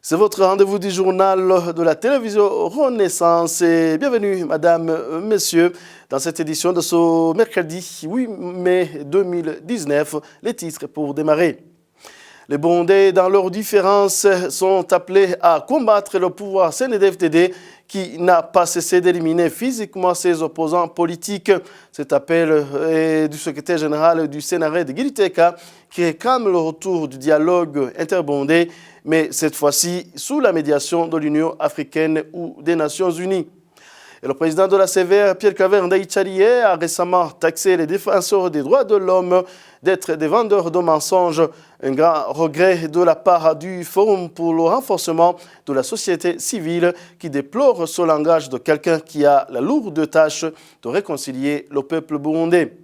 C'est votre rendez-vous du journal de la télévision Renaissance et bienvenue, madame, messieurs, dans cette édition de ce mercredi 8 mai 2019. Les titres pour démarrer. Les Burundais, dans leurs différences, sont appelés à combattre le pouvoir CNDD-FDD qui n'a pas cessé d'éliminer physiquement ses opposants politiques. Cet appel est du secrétaire général du CNRD de Giriteka qui réclame le retour du dialogue interburundais, mais cette fois-ci sous la médiation de l'Union africaine ou des Nations unies. Et le président de la CVR, Pierre-Claver Ndayicariye, a récemment taxé les défenseurs des droits de l'homme d'être des vendeurs de mensonges. Un grand regret de la part du Forum pour le renforcement de la société civile qui déplore ce langage de quelqu'un qui a la lourde tâche de réconcilier le peuple burundais.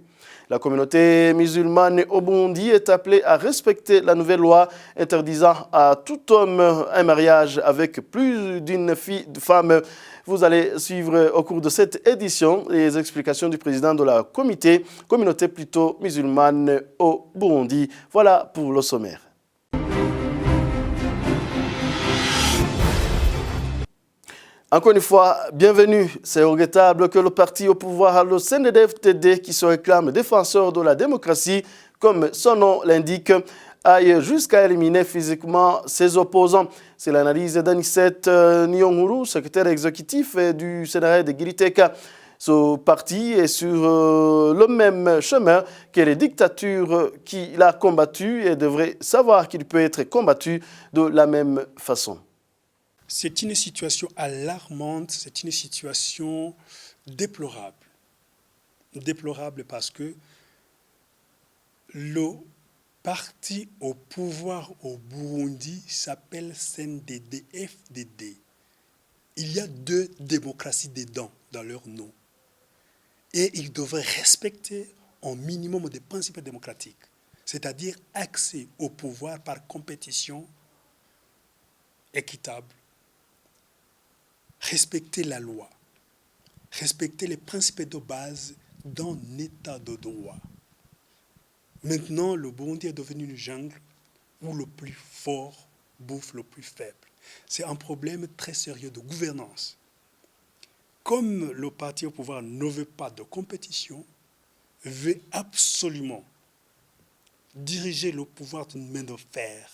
La communauté musulmane au Burundi est appelée à respecter la nouvelle loi interdisant à tout homme un mariage avec plus d'une femme. Vous allez suivre au cours de cette édition les explications du président de la communauté plutôt musulmane au Burundi. Voilà pour le sommaire. Encore une fois, bienvenue. C'est regrettable que le parti au pouvoir, le CNDD-FDD, qui se réclame défenseur de la démocratie, comme son nom l'indique, aille jusqu'à éliminer physiquement ses opposants. C'est l'analyse d'Anicette Nyonguru, secrétaire exécutif du CNRD de Giriteka. Ce parti est sur le même chemin que les dictatures qu'il a combattues et devrait savoir qu'il peut être combattu de la même façon. C'est une situation alarmante, c'est une situation déplorable. Déplorable parce que le parti au pouvoir au Burundi s'appelle CNDD-FDD. Il y a deux démocraties dedans, dans leur nom. Et ils devraient respecter un minimum des principes démocratiques, c'est-à-dire accès au pouvoir par compétition équitable, respecter la loi, respecter les principes de base d'un état de droit. Maintenant, le Burundi est devenu une jungle où le plus fort bouffe le plus faible. C'est un problème très sérieux de gouvernance. Comme le parti au pouvoir ne veut pas de compétition, veut absolument diriger le pouvoir d'une main de fer,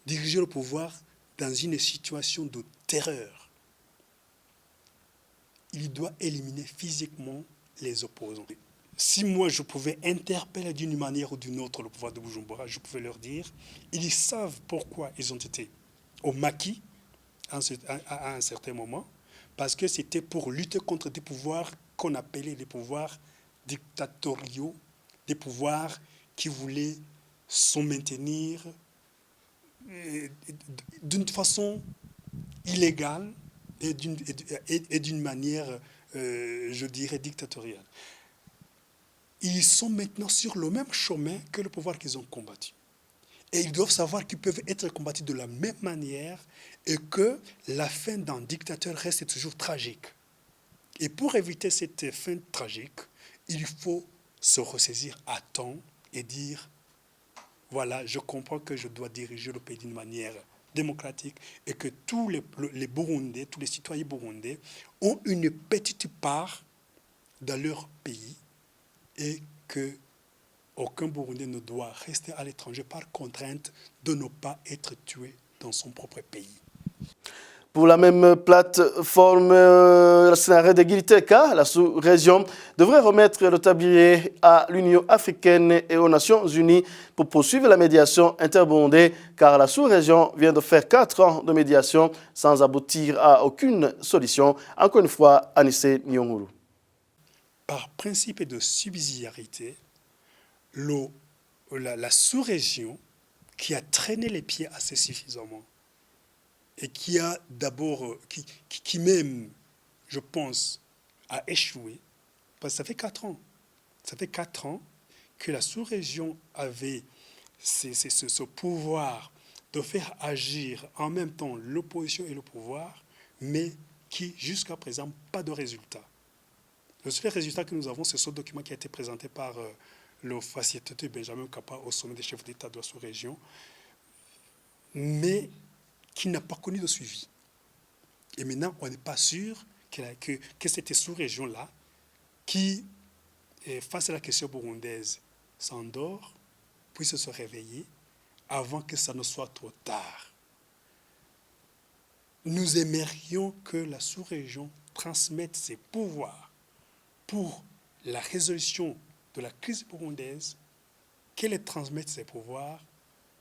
diriger le pouvoir dans une situation de terreur. Il doit éliminer physiquement les opposants. Si moi je pouvais interpeller d'une manière ou d'une autre le pouvoir de Bujumbura, je pouvais leur dire, ils savent pourquoi ils ont été au maquis à un certain moment, parce que c'était pour lutter contre des pouvoirs qu'on appelait les pouvoirs dictatoriaux, des pouvoirs qui voulaient se maintenir d'une façon illégale et d'une manière, je dirais, dictatoriale. Ils sont maintenant sur le même chemin que le pouvoir qu'ils ont combattu. Et ils doivent savoir qu'ils peuvent être combattus de la même manière et que la fin d'un dictateur reste toujours tragique. Et pour éviter cette fin tragique, il faut se ressaisir à temps et dire, voilà, je comprends que je dois diriger le pays d'une manière démocratique et que tous les Burundais, tous les citoyens burundais ont une petite part dans leur pays et qu'aucun Burundais ne doit rester à l'étranger par contrainte de ne pas être tué dans son propre pays. Pour la même plateforme, la CNRD de Giriteka, la sous-région, devrait remettre le tablier à l'Union africaine et aux Nations unies pour poursuivre la médiation interburundais, car la sous-région vient de faire 4 ans de médiation sans aboutir à aucune solution. Encore une fois, Anissé Nyonguru. Par principe de subsidiarité, la sous-région qui a traîné les pieds assez suffisamment et qui a d'abord, qui même, je pense, a échoué, parce que ça fait 4 ans. Ça fait 4 ans que la sous-région avait ce pouvoir de faire agir en même temps l'opposition et le pouvoir, mais qui, jusqu'à présent, pas de résultat. Le seul résultat que nous avons, c'est ce document qui a été présenté par le facilitateur Benjamin Mkapa au sommet des chefs d'État de la sous-région, mais qui n'a pas connu de suivi. Et maintenant, on n'est pas sûr que cette sous-région-là, qui, face à la question burundaise, s'endort, puisse se réveiller avant que ça ne soit trop tard. Nous aimerions que la sous-région transmette ses pouvoirs pour la résolution de la crise burundaise, qu'elle transmette ses pouvoirs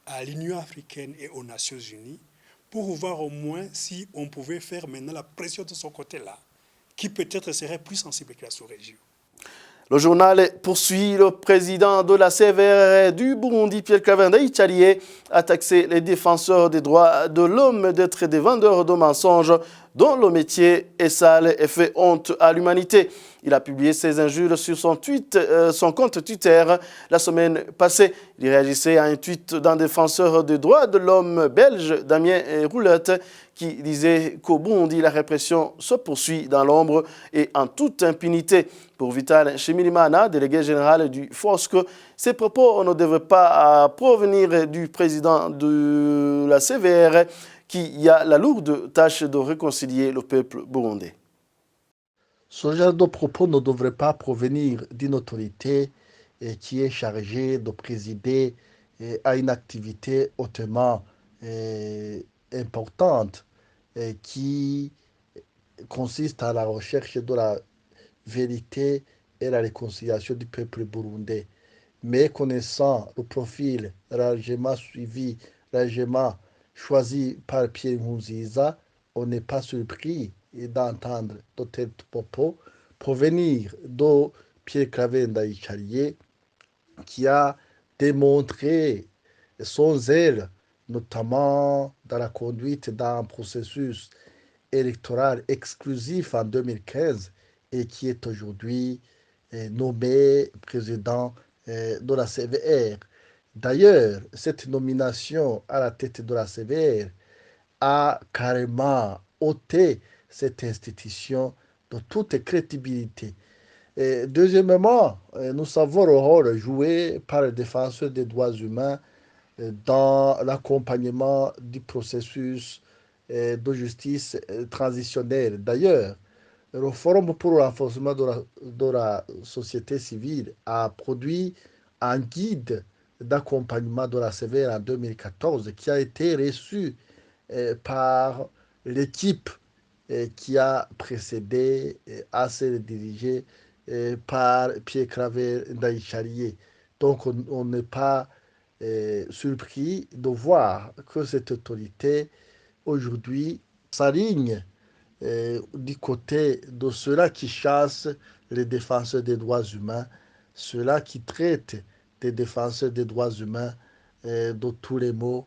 à l'Union africaine et aux Nations unies pour voir au moins si on pouvait faire maintenant la pression de son côté-là, qui peut-être serait plus sensible que la sous-région. Le journal poursuit. Le président de la CVR du Burundi, Pierre-Claver Ndayicariye, a taxé les défenseurs des droits de l'homme d'être des vendeurs de mensonges dont le métier est sale et fait honte à l'humanité. Il a publié ses injures sur son compte Twitter la semaine passée. Il réagissait à un tweet d'un défenseur des droits de l'homme belge, Damien Roulette, qui disait qu'au Burundi, la répression se poursuit dans l'ombre et en toute impunité. Pour Vital Shimirimana, délégué général du FOSC, ces propos ne devraient pas provenir du président de la CVR qui a la lourde tâche de réconcilier le peuple burundais. Ce genre de propos ne devrait pas provenir d'une autorité qui est chargée de présider à une activité hautement importante qui consiste à la recherche de la vérité et la réconciliation du peuple burundais. Mais connaissant le profil largement suivi, largement choisi par Pierre Nkurunziza, on n'est pas surpris d'entendre de tels propos provenir de Pierre-Claver Ndayicariye, qui a démontré son zèle, notamment dans la conduite d'un processus électoral exclusif en 2015 et qui est aujourd'hui nommé président de la CVR. D'ailleurs, cette nomination à la tête de la CVR a carrément ôté cette institution de toute crédibilité. Et deuxièmement, nous savons le rôle joué par les défenseurs des droits humains dans l'accompagnement du processus de justice transitionnelle. D'ailleurs, le Forum pour le renforcement de la société civile a produit un guide d'accompagnement de la CVR en 2014 qui a été reçu par l'équipe qui a précédé à celle dirigée par Pierre-Claver Ndayicariye. Donc on n'est pas surpris de voir que cette autorité aujourd'hui s'aligne du côté de ceux-là qui chassent les défenseurs des droits humains, ceux-là qui traitent des défenseurs des droits humains de tous les maux.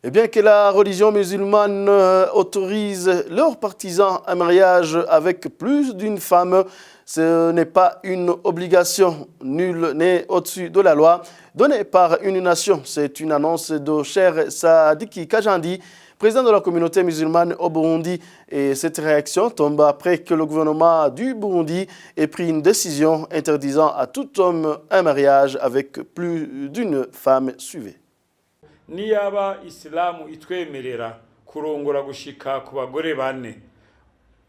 Et bien que la religion musulmane autorise leurs partisans à mariage avec plus d'une femme, ce n'est pas une obligation. Nul n'est au-dessus de la loi donnée par une nation. C'est une annonce de Cher Sadiki Kajandi, président de la communauté musulmane au Burundi. Et cette réaction tombe après que le gouvernement du Burundi ait pris une décision interdisant à tout homme un mariage avec plus d'une femme suivie. Niyaba Islamu itwemerera kurongora gushika ku bagore bane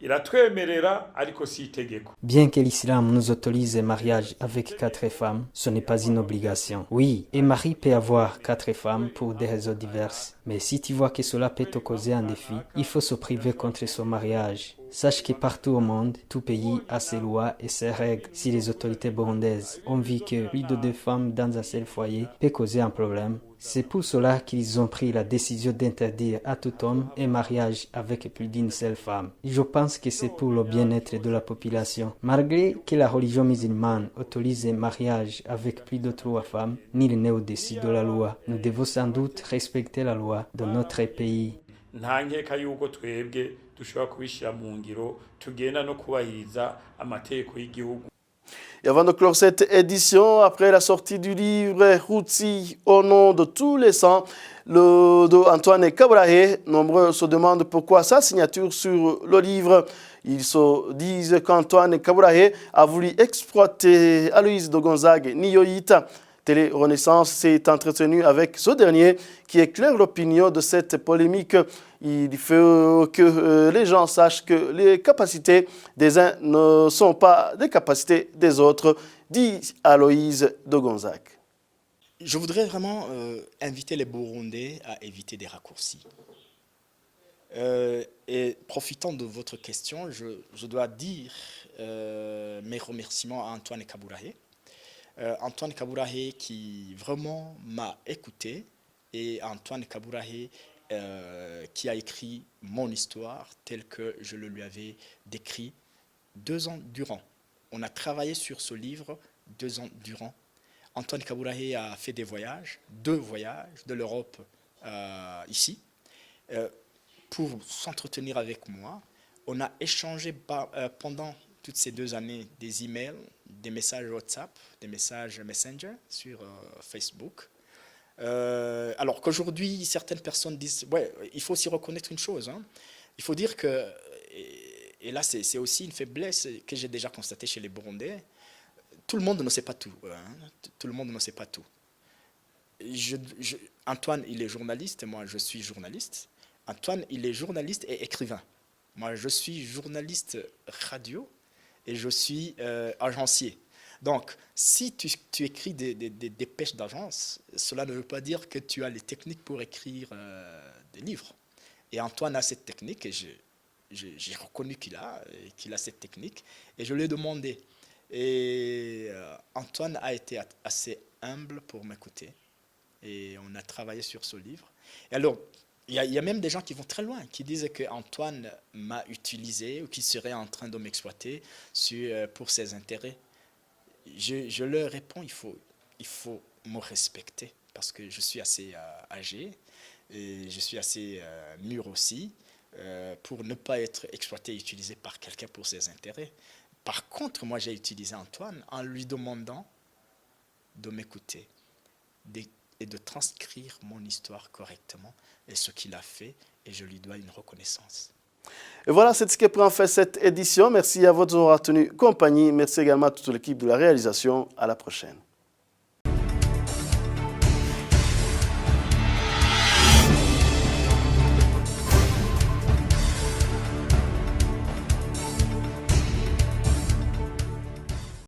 iratwemerera ariko si itegeko. Bien que l'islam nous autorise le mariage avec 4 femmes, ce n'est pas une obligation. Oui, un mari peut avoir 4 femmes pour des raisons diverses. Mais si tu vois que cela peut te causer un défi, il faut se priver contre son mariage. Sache que partout au monde, tout pays a ses lois et ses règles. Si les autorités burundaises ont vu que plus de 2 femmes dans un seul foyer peut causer un problème, c'est pour cela qu'ils ont pris la décision d'interdire à tout homme un mariage avec plus d'une seule femme. Je pense que c'est pour le bien-être de la population. Malgré que la religion musulmane autorise un mariage avec plus de 3 femmes, nul n'est au-dessus de la loi. Nous devons sans doute respecter la loi de notre pays. Nta nkeka yuko twebwe dushobora kubishira mu ngiro tugenda no kubahiriza amategeko y'igihugu. Et avant de clore cette édition, après la sortie du livre Hutsi au nom de tous les saints de Antoine Kaburahe, nombreux se demandent pourquoi sa signature sur le livre. Ils se disent qu'Antoine Kaburahe a voulu exploiter Aloïse de Gonzague Niyoyita. Télé Renaissance s'est entretenu avec ce dernier qui éclaire l'opinion de cette polémique. Il faut que les gens sachent que les capacités des uns ne sont pas des capacités des autres, dit Aloïse de Gonzague. Je voudrais vraiment inviter les Burundais à éviter des raccourcis. Et profitant de votre question, je dois dire mes remerciements à Antoine Kabourahe. Antoine Kabourahe qui vraiment m'a écouté et Antoine Kabourahe qui a écrit mon histoire telle que je le lui avais décrit 2 ans durant. On a travaillé sur ce livre 2 ans durant. Antoine Kabourahe a fait des voyages, 2 voyages de l'Europe ici, pour s'entretenir avec moi. On a échangé pendant toutes ces 2 années des emails, des messages WhatsApp, des messages Messenger sur Facebook. Alors qu'aujourd'hui, certaines personnes disent, ouais, il faut aussi reconnaître une chose. Hein. Il faut dire que, et là c'est aussi une faiblesse que j'ai déjà constatée chez les Burundais, tout le monde ne sait pas tout. Hein. Tout le monde ne sait pas tout. Antoine, il est journaliste, moi je suis journaliste. Antoine, il est journaliste et écrivain. Moi, je suis journaliste radio et je suis agencier. Donc, si tu écris des dépêches d'agence, cela ne veut pas dire que tu as les techniques pour écrire des livres. Et Antoine a cette technique et j'ai reconnu qu'il a cette technique et je lui ai demandé. Et Antoine a été assez humble pour m'écouter et on a travaillé sur ce livre. Et alors, il y a même des gens qui vont très loin, qui disent qu'Antoine m'a utilisé ou qu'il serait en train de m'exploiter pour ses intérêts. Je leur réponds, il faut me respecter parce que je suis assez âgé et je suis assez mûr aussi pour ne pas être exploité et utilisé par quelqu'un pour ses intérêts. Par contre, moi j'ai utilisé Antoine en lui demandant de m'écouter et de transcrire mon histoire correctement et ce qu'il a fait, et je lui dois une reconnaissance. Et voilà, c'est ce qui prend fait cette édition. Merci à votre tenu compagnie. Merci également à toute l'équipe de la réalisation. À la prochaine.